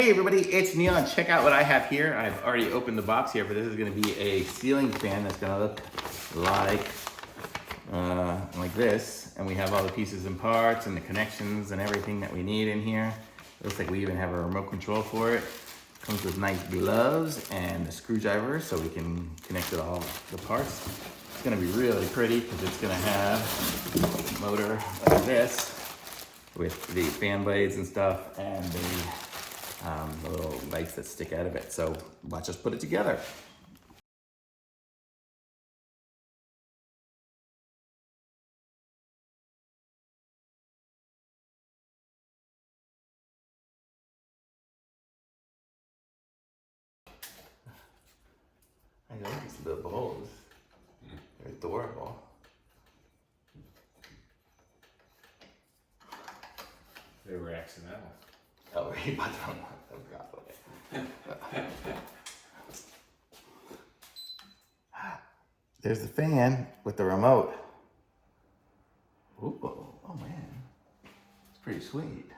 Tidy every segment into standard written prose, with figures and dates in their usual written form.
Hey everybody, it's Neon. Check out what I have here. I've already opened the box here, but this is going to be a ceiling fan that's going to look like this. And we have all the pieces and parts and the connections and everything that we need in here. Looks like we even have a remote control for it. Comes with nice gloves and a screwdriver so we can connect it all the parts. It's going to be really pretty because it's going to have a motor like this with the fan blades and stuff and the little lights that stick out of it. So watch us put it together. I know these little bowls. They're adorable. They were accidental. Oh, he bought them. I forgot about it. There's the fan with the remote. Ooh, oh man, it's pretty sweet.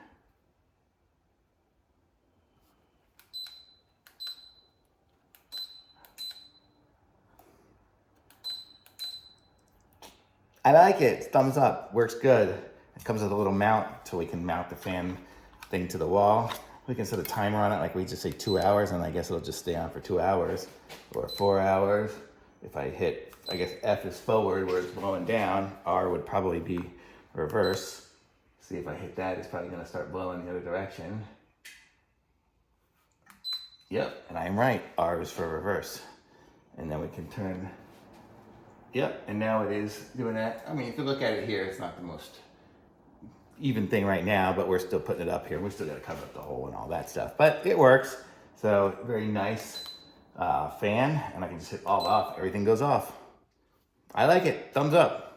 I like it. Thumbs up. Works good. It comes with a little mount so we can mount the fan thing to the wall. We can set a timer on it, like we just say 2 hours, and I guess it'll just stay on for 2 hours or 4 hours. If I hit, I guess F is forward where it's blowing down. R would probably be reverse. See if I hit that, it's probably gonna start blowing the other direction. Yep, and I'm right. R is for reverse. And then we can turn. Yep, and now it is doing that. I mean, if you look at it here, it's not the most even thing right now, but we're still putting it up here. We still got to cover up the hole and all that stuff, but it works. So very nice fan, and I can just hit all off. Everything goes off. I like it. Thumbs up.